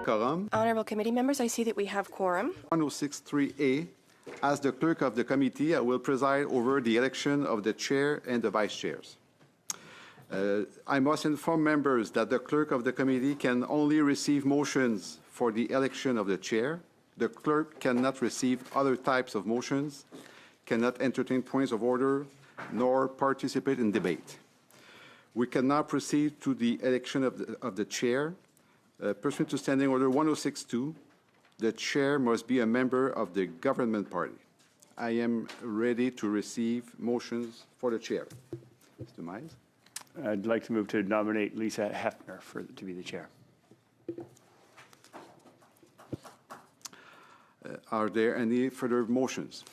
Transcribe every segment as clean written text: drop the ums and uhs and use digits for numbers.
Quorum. Honorable committee members, I see that we have quorum. 1063A. As the clerk of the committee, I will preside over the election of the chair and the vice chairs. I must inform members that the clerk of the committee can only receive motions for the election of the chair. The clerk cannot receive other types of motions, cannot entertain points of order, nor participate in debate. We can now proceed to the election of the chair. Pursuant to Standing Order 1062, the chair must be a member of the government party. I am ready to receive motions for the chair. Mr. Miles? I'd like to move to nominate Lisa Hefner to be the chair. Are there any further motions?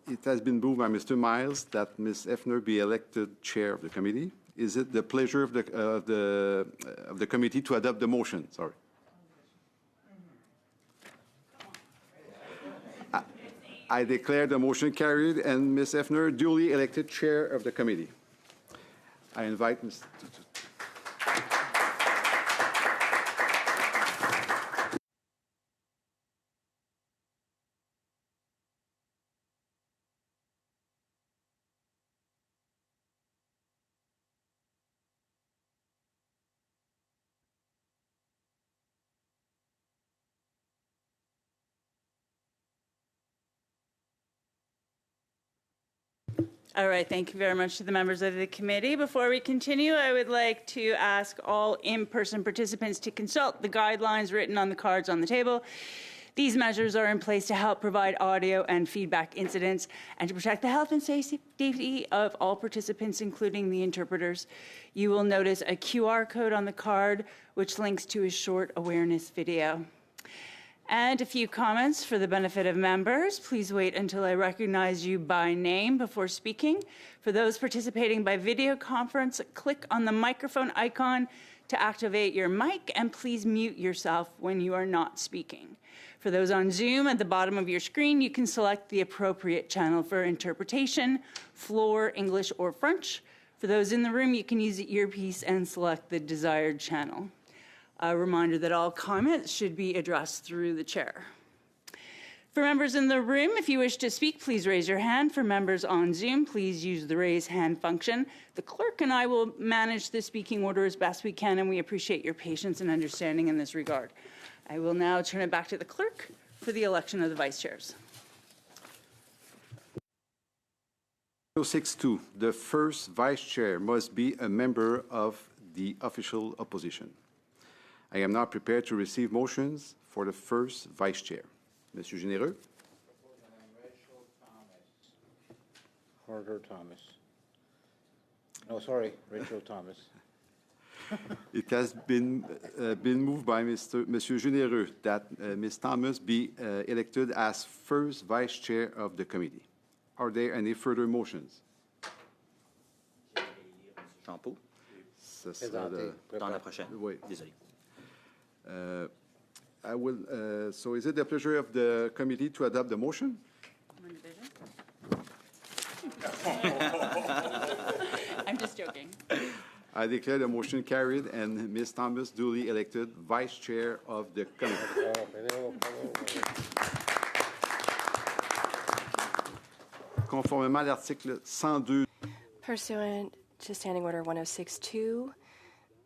It has been moved by Mr. Miles that Ms. Hefner be elected chair of the committee. Is it the pleasure of the committee to adopt the motion? Sorry. I declare the motion carried and Ms. Hefner duly elected chair of the committee. I invite Ms. All right, thank you very much to the members of the committee. Before we continue, I would like to ask all in-person participants to consult the guidelines written on the cards on the table. These measures are in place to help provide audio and feedback incidents and to protect the health and safety of all participants, including the interpreters. You will notice a QR code on the card, which links to a short awareness video. And a few comments for the benefit of members. Please wait until I recognize you by name before speaking. For those participating by video conference, click on the microphone icon to activate your mic, and please mute yourself when you are not speaking. For those on Zoom, at the bottom of your screen, you can select the appropriate channel for interpretation, floor, English, or French. For those in the room, you can use the earpiece and select the desired channel. A reminder that all comments should be addressed through the chair. For members in the room, if you wish to speak, please raise your hand. For members on Zoom, please use the raise hand function. The clerk and I will manage the speaking order as best we can, and we appreciate your patience and understanding in this regard. I will now turn it back to the clerk for the election of the vice chairs. 1062. The first vice chair must be a member of the official opposition. I am now prepared to receive motions for the first vice chair. Monsieur Généreux. Rachel Thomas. No, sorry, Rachel Thomas. It has been moved by Monsieur Généreux that Ms. Thomas be elected as first vice chair of the committee. Are there any further motions? Champeau. Dans la prochaine. Oui. Désolé. So is it the pleasure of the committee to adopt the motion? I'm just joking. I declare the motion carried and Ms. Thomas duly elected vice chair of the committee. Conformément à l'article 102. Pursuant to Standing Order 1062,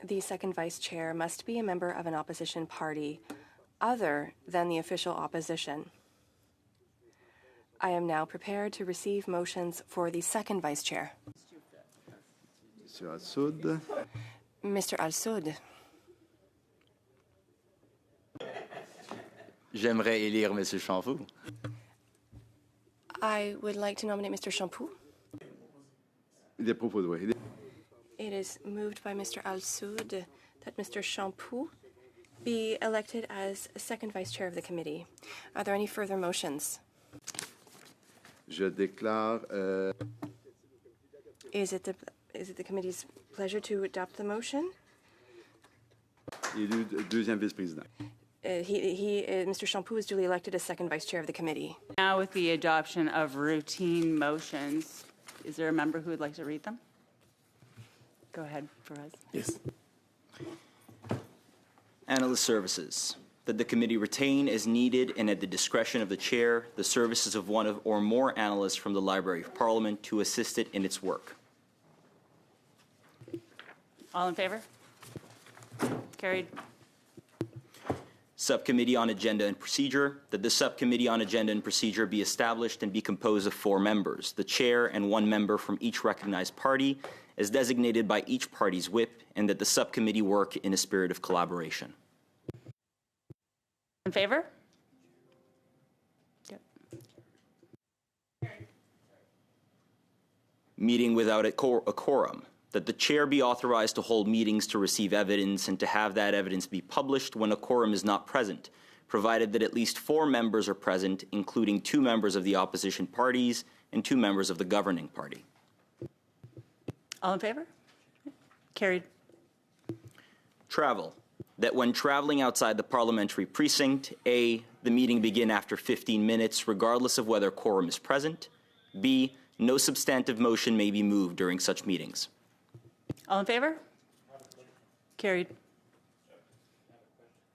the second vice chair must be a member of an opposition party other than the official opposition. I am now prepared to receive motions for the second vice chair. Mr. Al-Soud. Mr. Al-Soud. J'aimerais élire M. Champeau. I would like to nominate Mr. Champoux. Il est proposé, oui. It is moved by Mr. Al-Soud that Mr. Champoux be elected as second vice chair of the committee. Are there any further motions? Je déclare. Is it the committee's pleasure to adopt the motion? Élu deuxième vice-président. Mr. Champoux is duly elected as second vice chair of the committee. Now with the adoption of routine motions, is there a member who would like to read them? Go ahead, Faraz. Yes. Analyst services. That the committee retain as needed and at the discretion of the chair the services of one or more analysts from the Library of Parliament to assist it in its work. All in favor? Carried. Subcommittee on Agenda and Procedure, that the Subcommittee on Agenda and Procedure be established and be composed of 4 members, the chair and 1 member from each recognized party, as designated by each party's whip, and that the subcommittee work in a spirit of collaboration. In favor? Yep. Meeting without a quorum, that the chair be authorized to hold meetings to receive evidence and to have that evidence be published when a quorum is not present, provided that at least 4 members are present, including 2 members of the opposition parties and 2 members of the governing party. All in favor? Carried. Travel, that when traveling outside the parliamentary precinct, A, the meeting begin after 15 minutes, regardless of whether quorum is present. B, no substantive motion may be moved during such meetings. All in favor? Carried.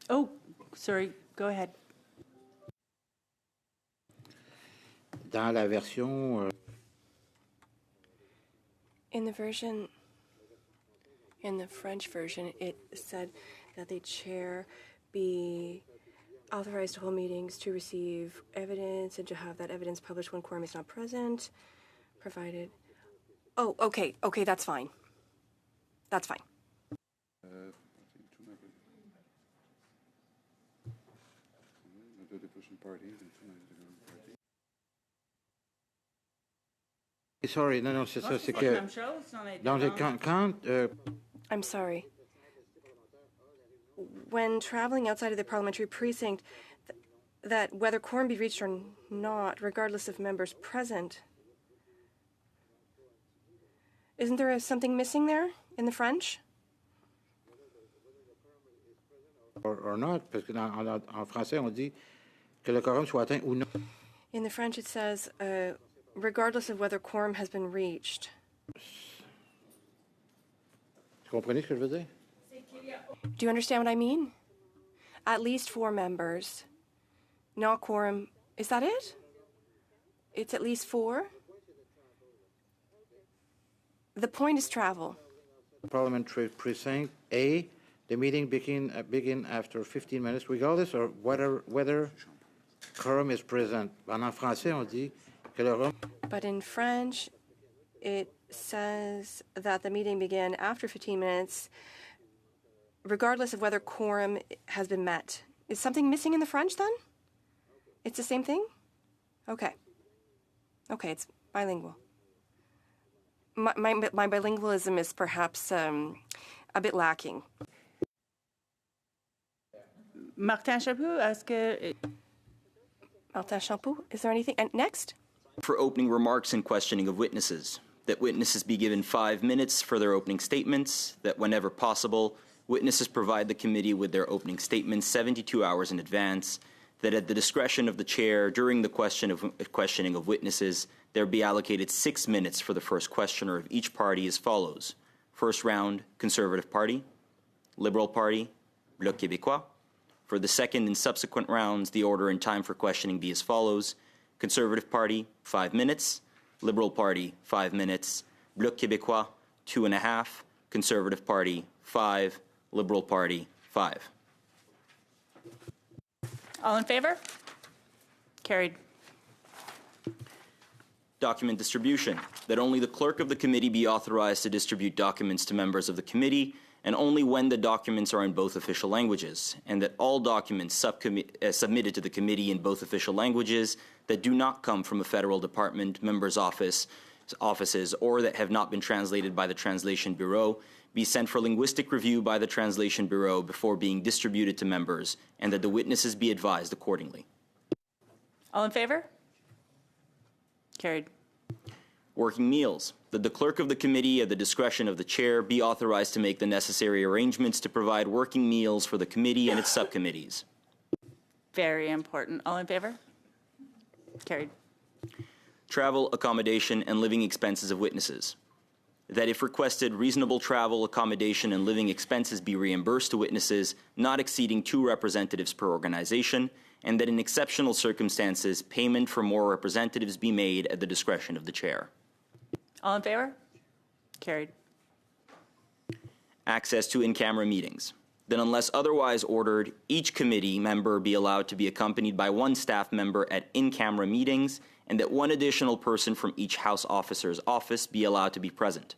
Oh, sorry, go ahead. Dans la version, In the French version, it said that the chair be authorized to hold meetings to receive evidence and to have that evidence published when quorum is not present, provided. Oh, okay, that's fine. That's fine. sorry, non, c'est ça, c'est que dans le quand I'm sorry. When traveling outside of the parliamentary precinct, that whether quorum be reached or not, regardless of members present. Isn't there something missing there in the French? or not, parce que en français on dit que le quorum soit atteint ou non. In the French, it says, regardless of whether quorum has been reached. Vous comprenez ce que je veux dire? Do you understand what I mean? At least 4 members. Not quorum. Is that it? It's at least 4? The point is travel. Parliamentary precinct A, the meeting begin after 15 minutes, regardless of whether quorum is present. En français, on dit que le quorum. But in French, it says that the meeting began after 15 minutes, regardless of whether quorum has been met. Is something missing in the French then? It's the same thing? Okay. Okay, it's bilingual. My bilingualism is perhaps a bit lacking. Martin Chaput, est-ce que... Martin Champoux, is there anything? And next? For opening remarks and questioning of witnesses, that witnesses be given 5 minutes for their opening statements, that whenever possible, witnesses provide the committee with their opening statements 72 hours in advance, that at the discretion of the chair during the questioning of witnesses, there be allocated 6 minutes for the first questioner of each party as follows. First round, Conservative Party, Liberal Party, Bloc Québécois. For the second and subsequent rounds, the order and time for questioning be as follows. Conservative Party, 5 minutes. Liberal Party, 5 minutes. Bloc Québécois, 2.5. Conservative Party, 5. Liberal Party, 5. All in favor? Carried. Document distribution, that only the clerk of the committee be authorized to distribute documents to members of the committee, and only when the documents are in both official languages, and that all documents submitted to the committee in both official languages that do not come from a federal department, member's offices, or that have not been translated by the Translation Bureau be sent for linguistic review by the Translation Bureau before being distributed to members, and that the witnesses be advised accordingly. All in favor? Carried. Working meals, that the clerk of the committee at the discretion of the chair be authorized to make the necessary arrangements to provide working meals for the committee and its subcommittees. Very important. All in favor? Carried. Travel, accommodation, and living expenses of witnesses. that if requested, reasonable travel, accommodation, and living expenses be reimbursed to witnesses not exceeding 2 representatives per organization, and that in exceptional circumstances, payment for more representatives be made at the discretion of the chair. All in favor? Carried. Access to in-camera meetings. That unless otherwise ordered, each committee member be allowed to be accompanied by 1 staff member at in-camera meetings, and that 1 additional person from each House officer's office be allowed to be present.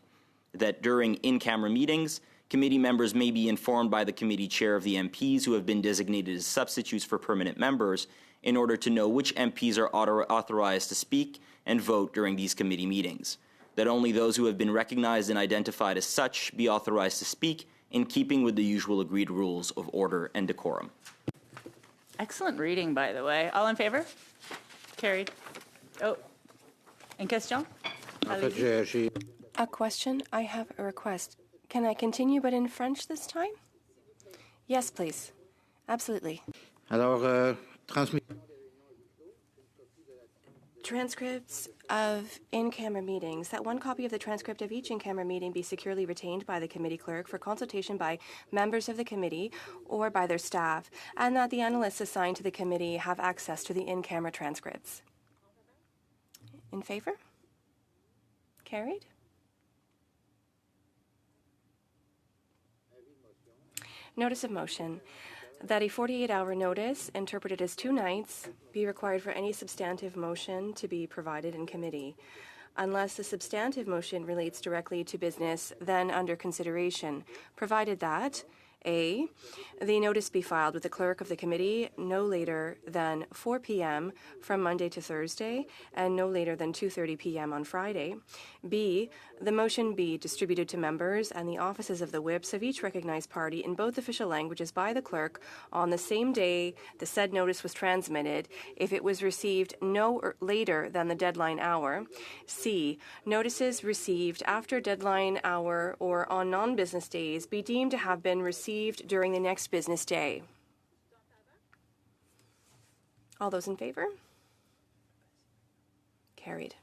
That during in-camera meetings, committee members may be informed by the committee chair of the MPs who have been designated as substitutes for permanent members in order to know which MPs are authorized to speak and vote during these committee meetings. That only those who have been recognized and identified as such be authorized to speak in keeping with the usual agreed rules of order and decorum. Excellent reading, by the way. All in favor? Carried. Oh, en question? En fait, j'ai A question. I have a request. Can I continue, but in French this time? Yes, please. Absolutely. alors transmis. Transcripts of in-camera meetings, that 1 copy of the transcript of each in-camera meeting be securely retained by the committee clerk for consultation by members of the committee or by their staff, and that the analysts assigned to the committee have access to the in-camera transcripts. In favor? Carried? Notice of motion. That a 48-hour notice, interpreted as 2 nights, be required for any substantive motion to be provided in committee. Unless the substantive motion relates directly to business then under consideration, provided that A, the notice be filed with the clerk of the committee no later than 4 p.m. from Monday to Thursday and no later than 2:30 p.m. on Friday. B, the motion be distributed to members and the offices of the whips of each recognized party in both official languages by the clerk on the same day the said notice was transmitted, if it was received no later than the deadline hour. C, notices received after deadline hour or on non-business days be deemed to have been received during the next business day. All those in favor? Carried.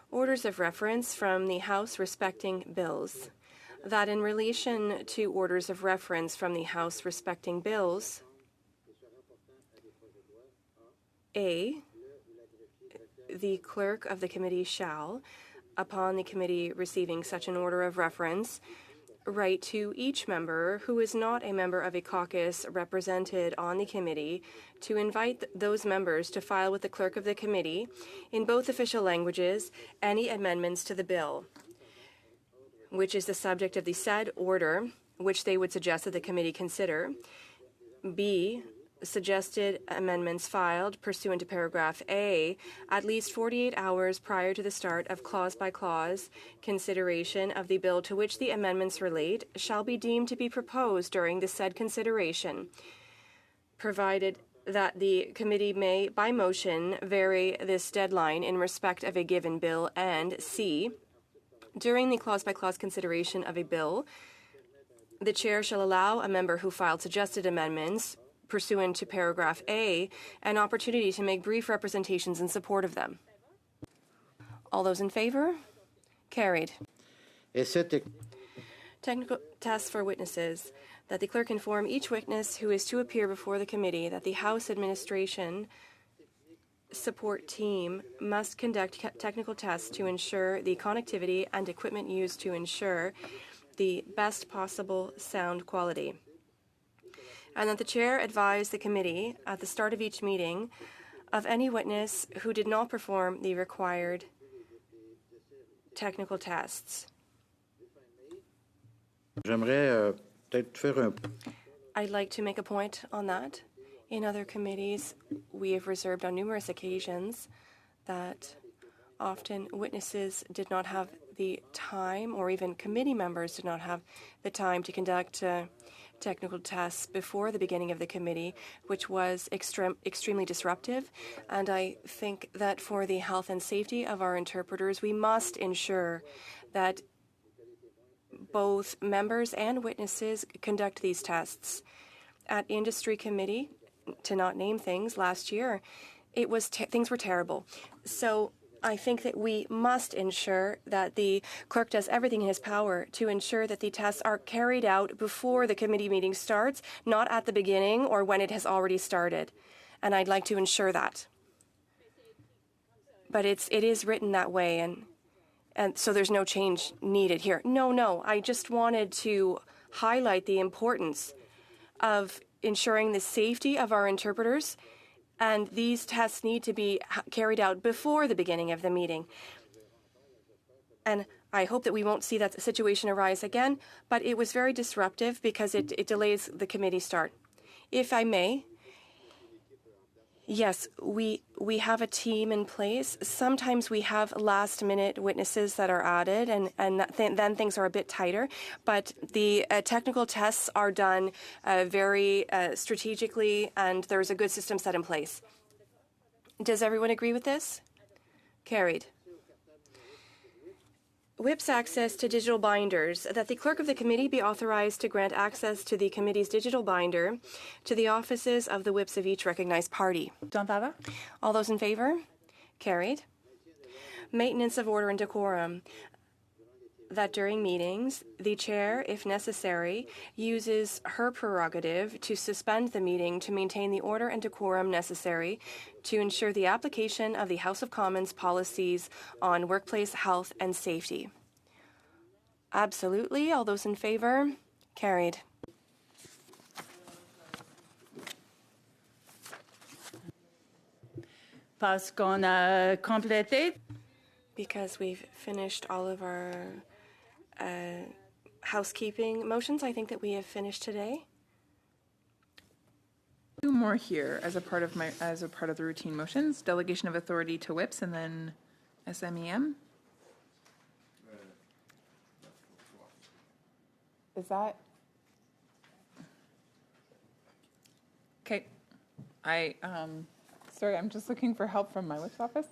Orders of reference from the House respecting bills. That in relation to orders of reference from the House respecting bills, A, the clerk of the committee shall, upon the committee receiving such an order of reference, write to each member who is not a member of a caucus represented on the committee to invite those members to file with the clerk of the committee in both official languages any amendments to the bill, which is the subject of the said order, which they would suggest that the committee consider. B, suggested amendments filed pursuant to paragraph A at least 48 hours prior to the start of clause-by-clause consideration of the bill to which the amendments relate shall be deemed to be proposed during the said consideration, provided that the committee may, by motion, vary this deadline in respect of a given bill, and C, during the clause-by-clause consideration of a bill, the chair shall allow a member who filed suggested amendments pursuant to paragraph A, an opportunity to make brief representations in support of them. All those in favor? Carried. Technical tests for witnesses. That the clerk inform each witness who is to appear before the committee that the House Administration support team must conduct technical tests to ensure the connectivity and equipment used to ensure the best possible sound quality. And that the chair advise the committee at the start of each meeting of any witness who did not perform the required technical tests. J'aimerais peut-être faire un. I'd like to make a point on that. In other committees, we have reserved on numerous occasions that often witnesses did not have the time, or even committee members did not have the time to conduct technical tests before the beginning of the committee, which was extremely disruptive. And I think that for the health and safety of our interpreters, we must ensure that both members and witnesses conduct these tests. At Industry Committee, to not name things, last year, it was things were terrible. So I think that we must ensure that the clerk does everything in his power to ensure that the tests are carried out before the committee meeting starts, not at the beginning or when it has already started. And I'd like to ensure that. But it is written that way, and so there's no change needed here. No, I just wanted to highlight the importance of ensuring the safety of our interpreters, and these tests need to be carried out before the beginning of the meeting. And I hope that we won't see that situation arise again, but it was very disruptive because it delays the committee start. If I may, yes, we have a team in place. Sometimes we have last-minute witnesses that are added, and then things are a bit tighter. But the technical tests are done very strategically, and there's a good system set in place. Does everyone agree with this? Carried. Whip's access to digital binders, that the clerk of the committee be authorized to grant access to the committee's digital binder to the offices of the whips of each recognized party. En faveur? All those in favor? Carried. Maintenance of order and decorum, that during meetings, the chair, if necessary, uses her prerogative to suspend the meeting to maintain the order and decorum necessary to ensure the application of the House of Commons policies on workplace health and safety. Absolutely. All those in favor? Carried. Parce qu'on a complété. Because we've finished all of our housekeeping motions, I think that we have finished today. Two more here as a part of the routine motions: delegation of authority to whips, and then SMEM. Is that okay? Sorry, I'm just looking for help from my whip's office.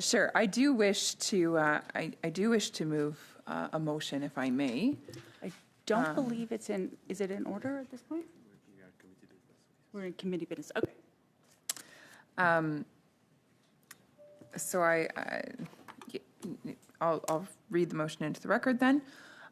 Sure. I do wish to. I do wish to move a motion, if I may. I don't believe it's in. Is it in order at this point? We're in committee business. Okay. So I'll read the motion into the record then.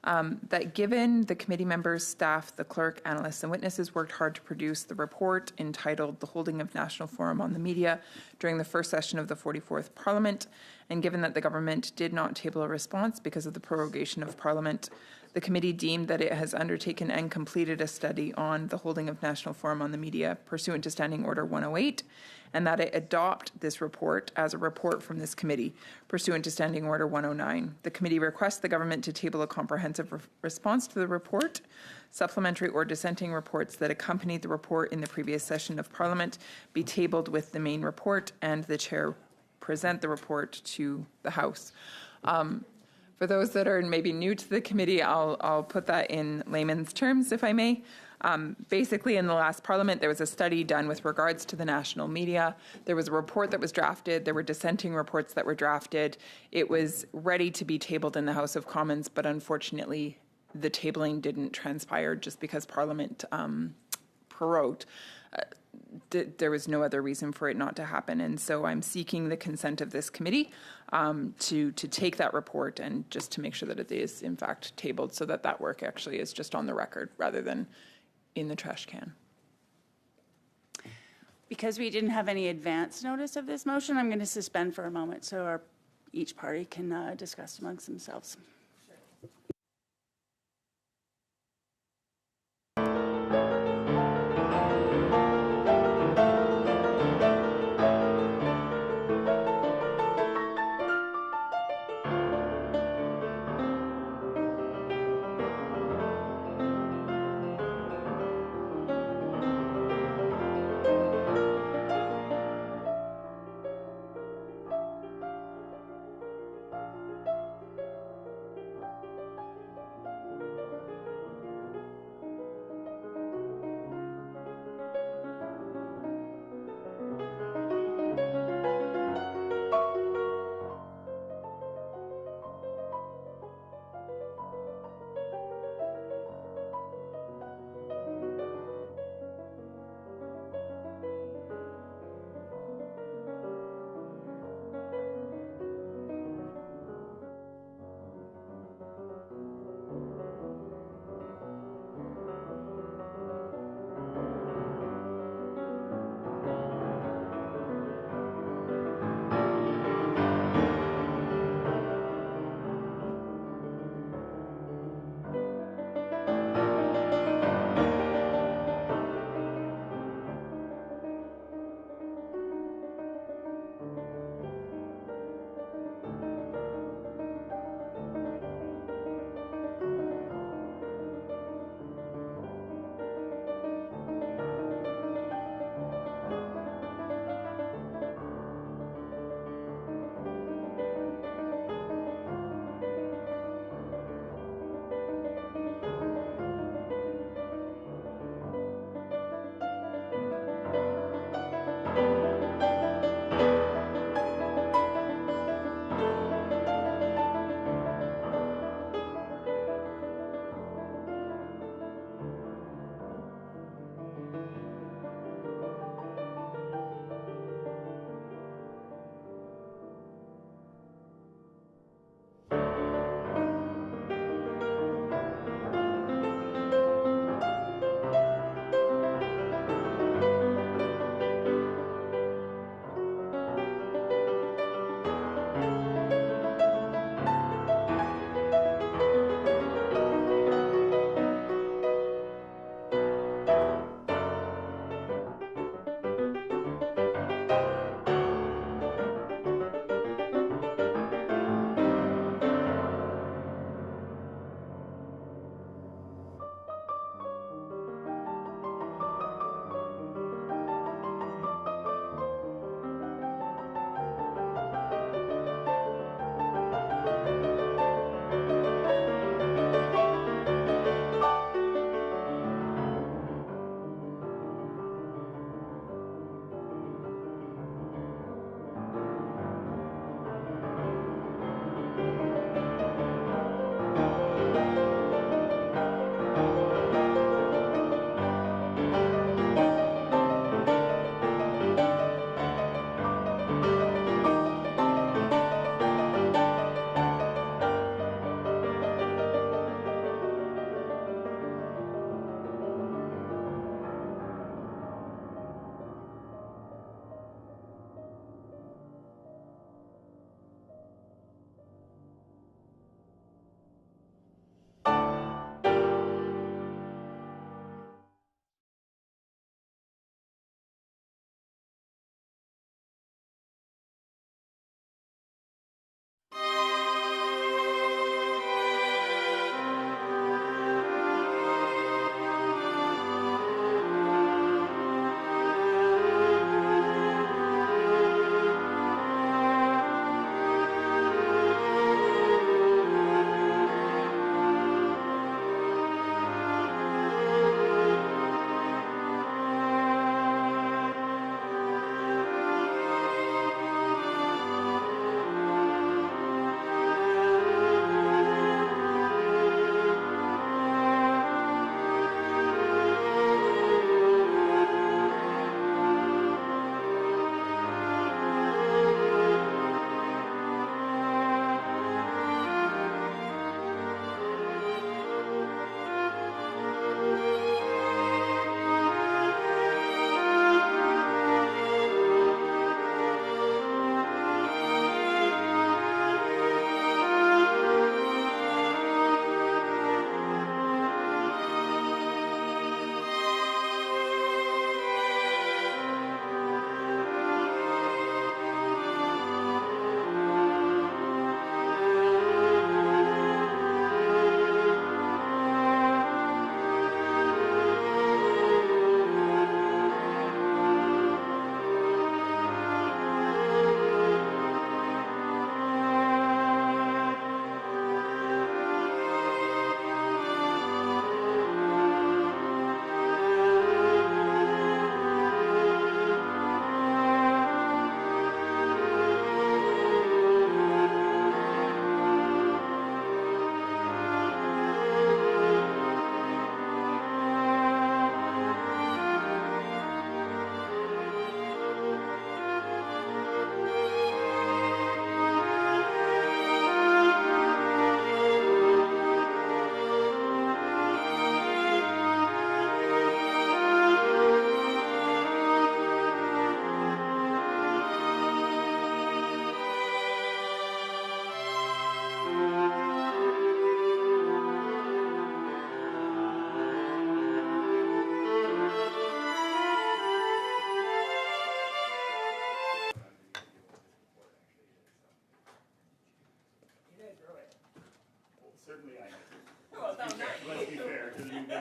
That given the committee members, staff, the clerk, analysts, and witnesses worked hard to produce the report entitled The Holding of National Forum on the Media during the first session of the 44th Parliament, and given that the government did not table a response because of the prorogation of Parliament, the committee deemed that it has undertaken and completed a study on the holding of National Forum on the Media pursuant to Standing Order 108, and that it adopt this report as a report from this committee pursuant to Standing Order 109. The committee requests the government to table a comprehensive response to the report. Supplementary or dissenting reports that accompanied the report in the previous session of Parliament be tabled with the main report, and the chair present the report to the House. For those that are maybe new to the committee, I'll put that in layman's terms, if I may. Basically, in the last Parliament, there was a study done with regards to the national media. There was a report that was drafted. There were dissenting reports that were drafted. It was ready to be tabled in the House of Commons, but unfortunately, the tabling didn't transpire just because Parliament prorogued. There was no other reason for it not to happen. And so I'm seeking the consent of this committee to take that report and just to make sure that it is, in fact, tabled so that that work actually is just on the record rather than in the trash can. Because we didn't have any advance notice of this motion, I'm going to suspend for a moment so each party can discuss amongst themselves.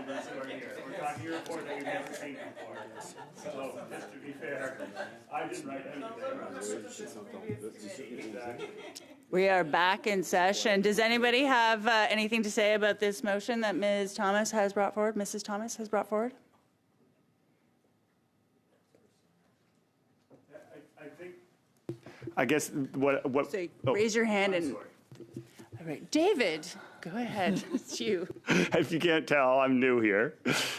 members who are here. We're talking a report that we've never seen before. So, just to be fair, I didn't write anything. We are back in session. Does anybody have anything to say about this motion that Ms. Thomas has brought forward? Mrs. Thomas has brought forward? I guess what So oh, raise your hand I'm and. sorry. All right, David, go ahead. It's you. If you can't tell, I'm new here,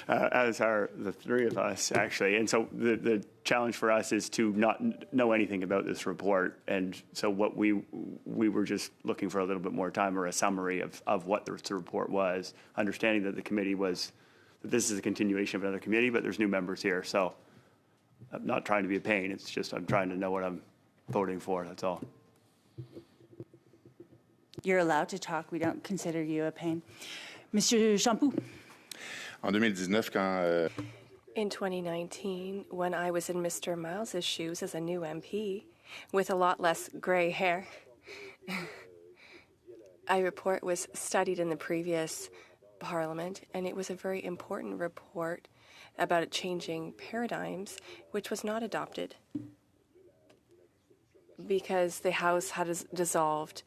as are the three of us, actually. And so the challenge for us is to not know anything about this report. And so what we were just looking for a little bit more time or a summary of what the report was, understanding that the committee was, that this is a continuation of another committee, but there's new members here. So I'm not trying to be a pain. It's just I'm trying to know what I'm voting for, that's all. You're allowed to talk. We don't consider you a pain. Monsieur Champoux. En 2019, quand In 2019, when I was in Mr. Miles's shoes as a new MP, with a lot less gray hair, a report was studied in the previous Parliament, and it was a very important report about changing paradigms, which was not adopted because the House had dissolved.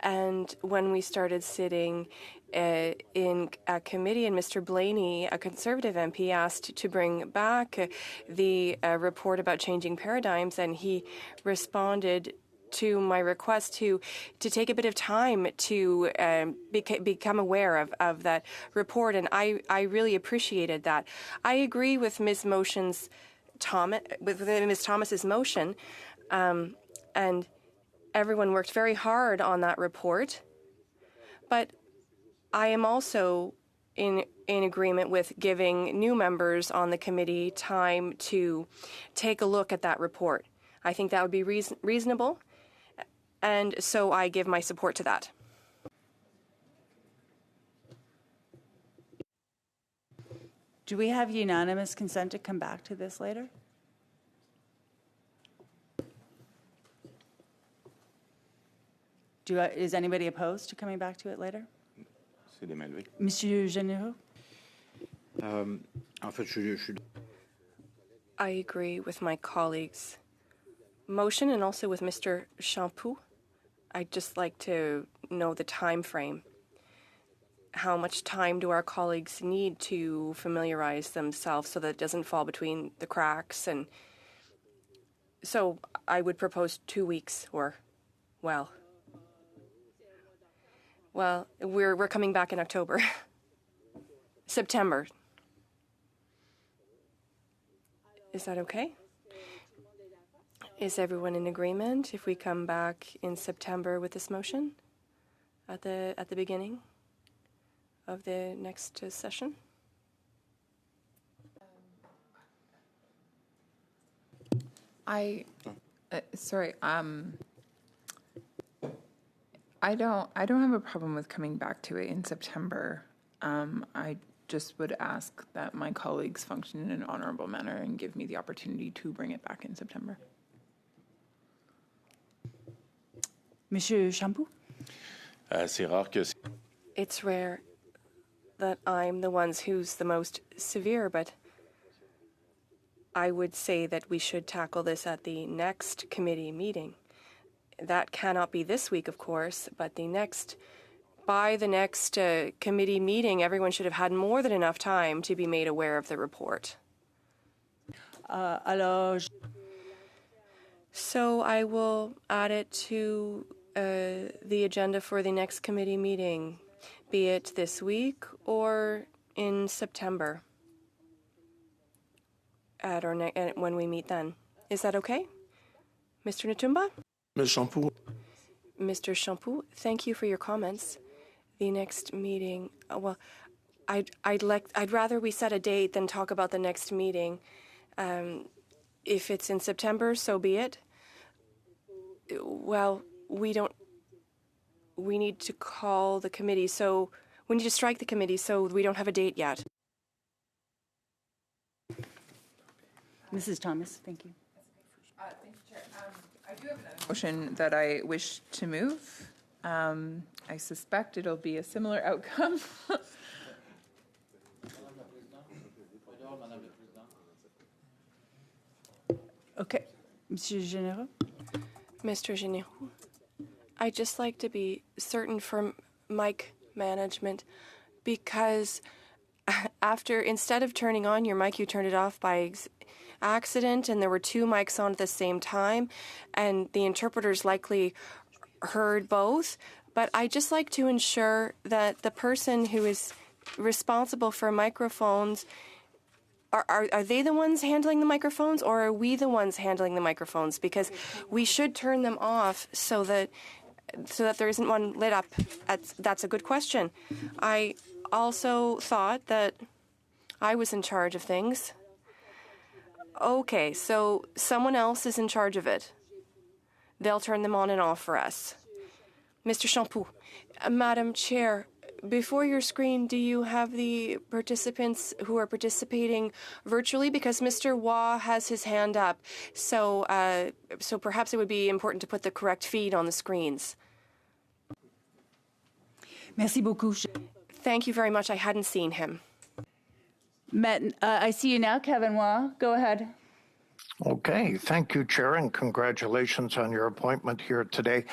And when we started sitting in a committee, and Mr. Blaney, a Conservative MP, asked to bring back the report about changing paradigms, and he responded to my request to take a bit of time to become aware of that report, and I really appreciated that. I agree with Ms. Thomas's motion, and everyone worked very hard on that report, but I am also in agreement with giving new members on the committee time to take a look at that report. I think that would be reasonable, and so I give my support to that. Do we have unanimous consent to come back to this later? Is anybody opposed to coming back to it later? c'est des mains levées. Monsieur Généraux? En fait, je suis I agree with my colleagues' motion and also with Mr. Champoux. I'd just like to know the time frame. How much time do our colleagues need to familiarize themselves so that it doesn't fall between the cracks? And so I would propose 2 weeks, or, well, we're coming back in October. September. Is that okay? Is everyone in agreement if we come back in September with this motion at the beginning of the next session? Sorry. I don't have a problem with coming back to it in September. I just would ask that my colleagues function in an honorable manner and give me the opportunity to bring it back in September. Monsieur Champoux? C'est rare que It's rare that I'm the ones who's the most severe, but I would say that we should tackle this at the next committee meeting. That cannot be this week, of course, but by the next committee meeting, everyone should have had more than enough time to be made aware of the report. So I will add it to the agenda for the next committee meeting, be it this week or in September, at our when we meet then. Is that okay? Mr. Natumba? Mr. Champoux, thank you for your comments. The next meeting, well, I'd rather we set a date than talk about the next meeting. If it's in September, so be it. Well, we need to call the committee, so we need to strike the committee, so we don't have a date yet. Mrs. Thomas, thank you. Thank you, Chair. I do have another motion that I wish to move. I suspect it'll be a similar outcome. Okay. Monsieur Généreux? Mr. Généreux, I'd just like to be certain for mic management because instead of turning on your mic, you turned it off by accident, and there were two mics on at the same time, and the interpreters likely heard both. But I'd just like to ensure that the person who is responsible for microphones, are they the ones handling the microphones, or are we the ones handling the microphones? Because we should turn them off so that there isn't one lit up. That's a good question. I also thought that I was in charge of things. Okay, so someone else is in charge of it. They'll turn them on and off for us. Mr. Champoux, Madam Chair, before your screen, do you have the participants who are participating virtually? Because Mr. Waugh has his hand up, so perhaps it would be important to put the correct feed on the screens. Merci beaucoup. Thank you very much. I hadn't seen him. I see you now, Kevin Waugh. Go ahead. Okay, thank you, Chair, and congratulations on your appointment here today.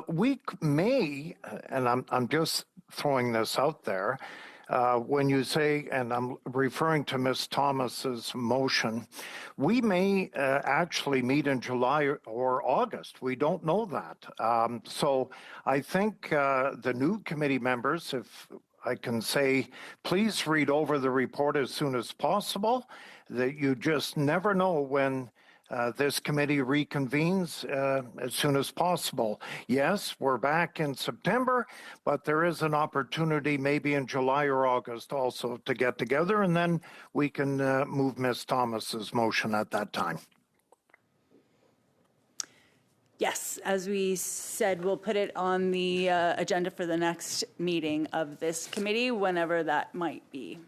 We may, and I'm just throwing this out there, when you say, and I'm referring to Ms. Thomas's motion, we may actually meet in July or August. We don't know that. So I think the new committee members, if I can say, please read over the report as soon as possible. That you just never know when this committee reconvenes as soon as possible. Yes, we're back in September, but there is an opportunity maybe in July or August also to get together, and then we can move Ms. Thomas's motion at that time. Yes, as we said, we'll put it on the agenda for the next meeting of this committee, whenever that might be.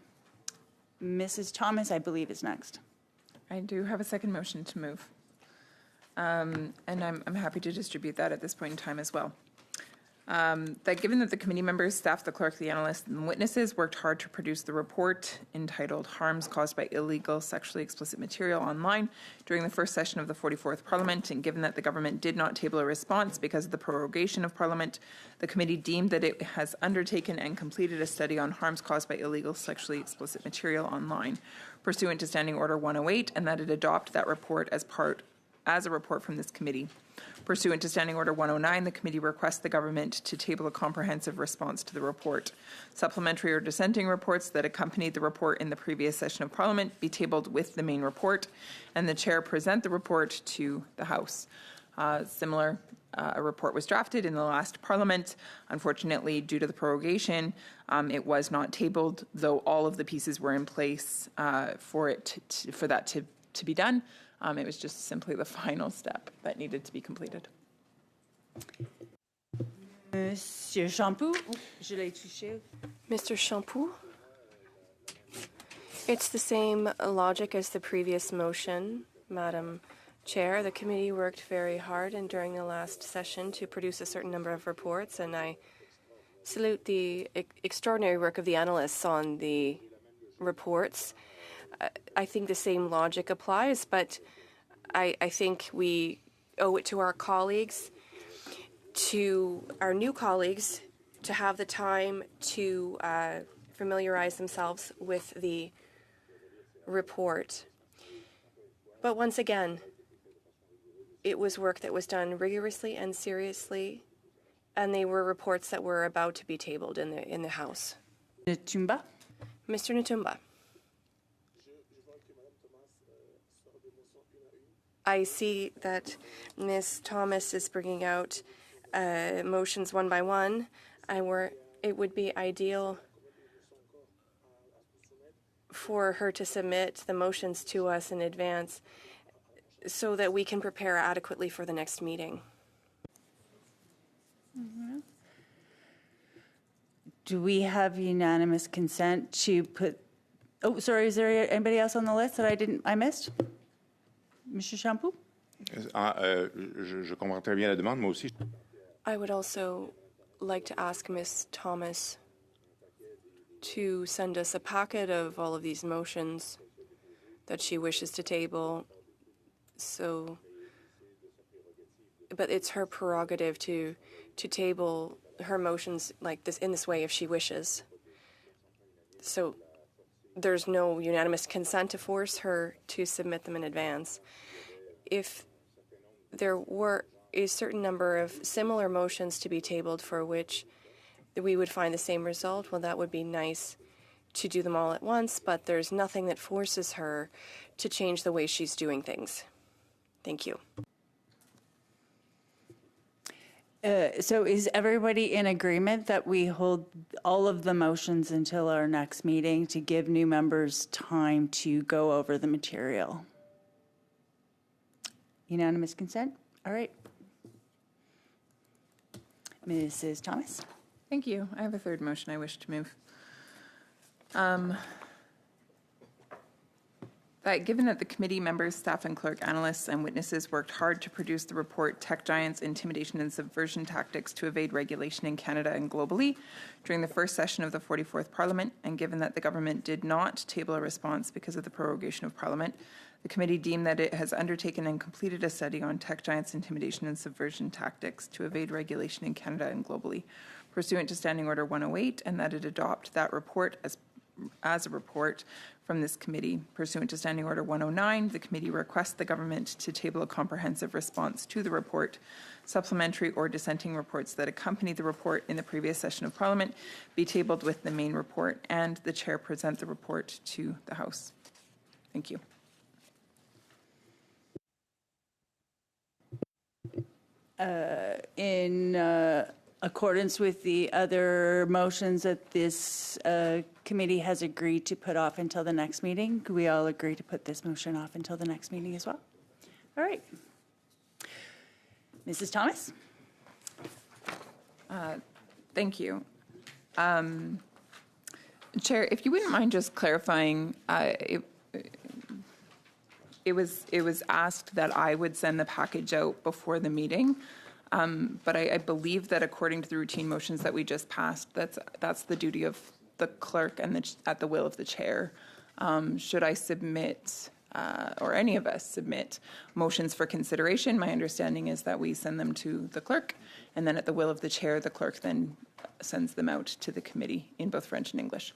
Mrs. Thomas, I believe, is next. I do have a second motion to move. And I'm happy to distribute that at this point in time as well. That given that the committee members, staff, the clerk, the analysts, and witnesses worked hard to produce the report entitled Harms Caused by Illegal Sexually Explicit Material Online during the first session of the 44th Parliament, and given that the government did not table a response because of the prorogation of Parliament, the committee deemed that it has undertaken and completed a study on harms caused by illegal sexually explicit material online pursuant to Standing Order 108, and that it adopt that report as a report from this committee. Pursuant to Standing Order 109, the committee requests the government to table a comprehensive response to the report. Supplementary or dissenting reports that accompanied the report in the previous session of Parliament be tabled with the main report, and the chair present the report to the House. A report was drafted in the last Parliament. Unfortunately, due to the prorogation, it was not tabled, though all of the pieces were in place for that to be done. It was just simply the final step that needed to be completed. Monsieur Champoux, je l'ai touché. Mr. Champoux, it's the same logic as the previous motion, Madam Chair. The committee worked very hard and during the last session to produce a certain number of reports, and I salute the extraordinary work of the analysts on the reports. I think the same logic applies, but I think we owe it to our colleagues, to our new colleagues, to have the time to familiarize themselves with the report. But once again, it was work that was done rigorously and seriously, and they were reports that were about to be tabled in the House. Natumba. Mr. Natumba. I see that Ms. Thomas is bringing out motions one by one. It would be ideal for her to submit the motions to us in advance so that we can prepare adequately for the next meeting. Mm-hmm. Do we have unanimous consent to put... Oh, sorry, is there anybody else on the list that I missed? Mr. Champoux? Je comprends très bien la demande, moi aussi. I would also like to ask Ms. Thomas to send us a packet of all of these motions that she wishes to table. So, but it's her prerogative to table her motions like this in this way if she wishes. So there's no unanimous consent to force her to submit them in advance. If there were a certain number of similar motions to be tabled for which we would find the same result, well, that would be nice to do them all at once, but there's nothing that forces her to change the way she's doing things. Thank you. So is everybody in agreement that we hold all of the motions until our next meeting to give new members time to go over the material? Unanimous consent? All right. Mrs. Thomas? Thank you. I have a third motion I wish to move. That given that the committee members, staff and clerk, analysts, and witnesses worked hard to produce the report Tech Giants, Intimidation and Subversion Tactics to Evade Regulation in Canada and Globally during the first session of the 44th Parliament, and given that the government did not table a response because of the prorogation of Parliament, the committee deemed that it has undertaken and completed a study on Tech Giants, Intimidation and Subversion Tactics to Evade Regulation in Canada and Globally, pursuant to Standing Order 108, and that it adopt that report as a report from this committee. Pursuant to Standing Order 109, the committee requests the government to table a comprehensive response to the report. Supplementary or dissenting reports that accompany the report in the previous session of Parliament be tabled with the main report, and the chair present the report to the House. Thank you. In accordance with the other motions that this committee has agreed to put off until the next meeting, could we all agree to put this motion off until the next meeting as well? All right. Mrs. Thomas? Thank you. Chair, if you wouldn't mind just clarifying, it was asked that I would send the package out before the meeting. But I believe that according to the routine motions that we just passed, that's the duty of the clerk and at the will of the chair. Should I submit, or any of us submit, motions for consideration, my understanding is that we send them to the clerk, and then at the will of the chair, the clerk then sends them out to the committee in both French and English.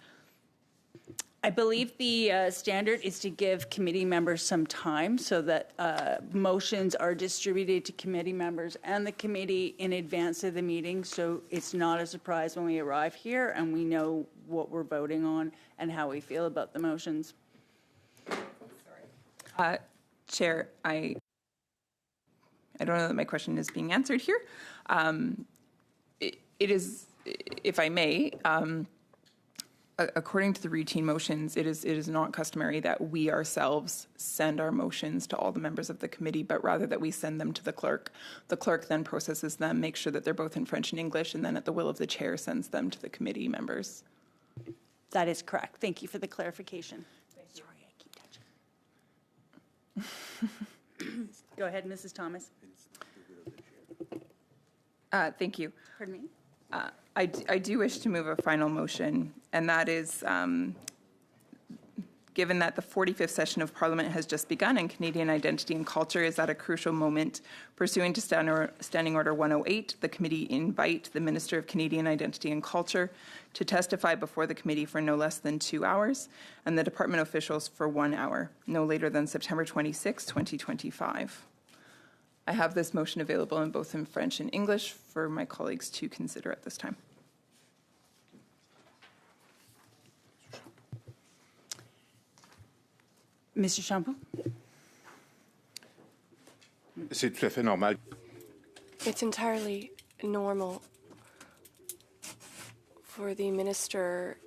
I believe the standard is to give committee members some time so that motions are distributed to committee members and the committee in advance of the meeting, so it's not a surprise when we arrive here and we know what we're voting on and how we feel about the motions. Chair, I don't know that my question is being answered here. It is, if I may, according to the routine motions, it is not customary that we ourselves send our motions to all the members of the committee, but rather that we send them to the clerk. The clerk then processes them, makes sure that they're both in French and English, and then at the will of the chair sends them to the committee members. That is correct. Thank you for the clarification. Sorry, I keep touching. Go ahead, Mrs. Thomas. Thank you. Pardon me? I do wish to move a final motion, and that is, given that the 45th session of Parliament has just begun and Canadian identity and culture is at a crucial moment, pursuant to Standing Order 108, the committee invite the Minister of Canadian Identity and Culture to testify before the committee for no less than 2 hours, and the department officials for 1 hour, no later than September 26, 2025. I have this motion available in both in French and English for my colleagues to consider at this time. Mr. Champoux? C'est tout à fait normal. It's entirely normal for the minister,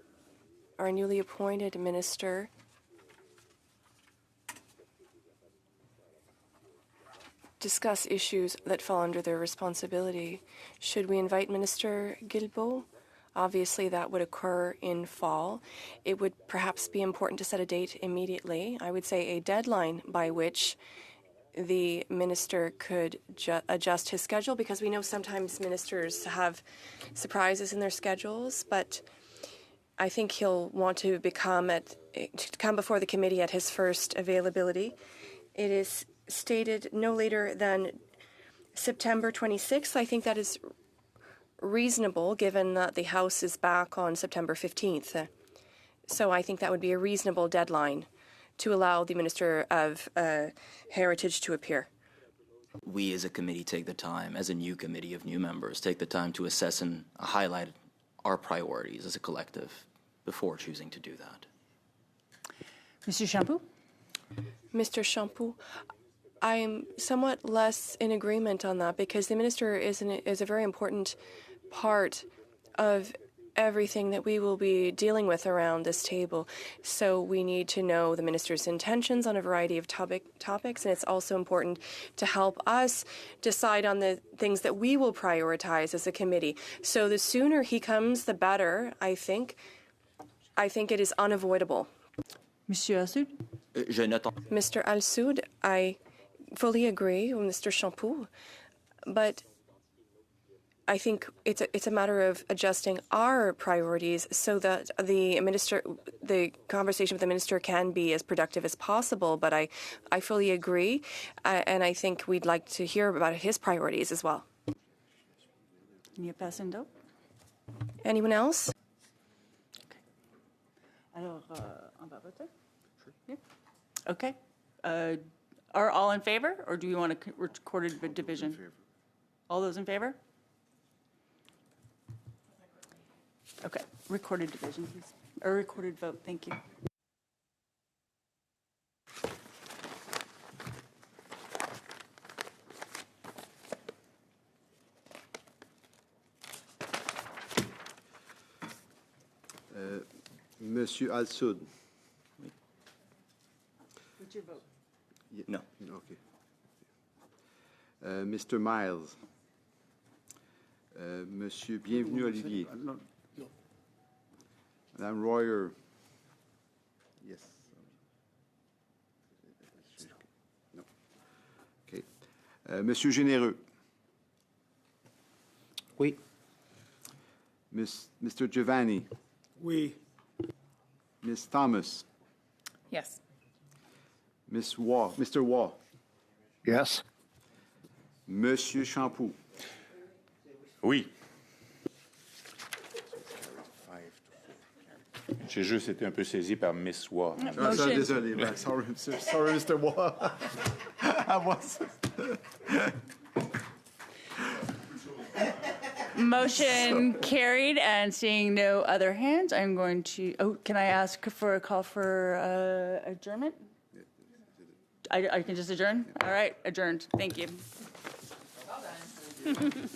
our newly appointed minister, discuss issues that fall under their responsibility. Should we invite Minister Guilbeault? Obviously, that would occur in fall. It would perhaps be important to set a date immediately. I would say a deadline by which the minister could adjust his schedule, because we know sometimes ministers have surprises in their schedules, but I think he'll want to come before the committee at his first availability. It is stated no later than September 26th. I think that is reasonable given that the House is back on September 15th. So I think that would be a reasonable deadline to allow the Minister of Heritage to appear. We as a committee take the time, as a new committee of new members, take the time to assess and highlight our priorities as a collective before choosing to do that. Mr. Champoux? Mr. Champoux, I'm somewhat less in agreement on that because the Minister is a very important part of everything that we will be dealing with around this table. So we need to know the Minister's intentions on a variety of topics, and it's also important to help us decide on the things that we will prioritize as a committee. So the sooner he comes, the better, I think. I think it is unavoidable. Monsieur Assoud? Mr. Al-Soud, I fully agree with Mr. Champoux, but I think it's a matter of adjusting our priorities so that the conversation with the minister can be as productive as possible. But I fully agree, and I think we'd like to hear about his priorities as well. Anyone else? Alors, on va voter? Yeah. Okay. Are all in favor, or do you want a recorded division? All those in favor? Okay, recorded division, please. Or recorded vote, thank you. Monsieur Al-Soud. What's your vote? No. Okay. Mr. Miles. Monsieur Bienvenu Olivier. Madame Royer. Yes. No. Okay. Monsieur Généreux. Oui. Mr. Giovanni. Oui. Miss Thomas. Yes. Miss Waugh. Mr. Waugh. Yes. Monsieur Champoux. Oui. J'ai juste été un peu saisi par Miss Waugh. Ah, ça, désolé. Sorry, Mr. Waugh. I was. Motion carried, and seeing no other hands, I'm going to, can I ask for a call for adjournment? I can just adjourn? All right, adjourned. Thank you. Well done.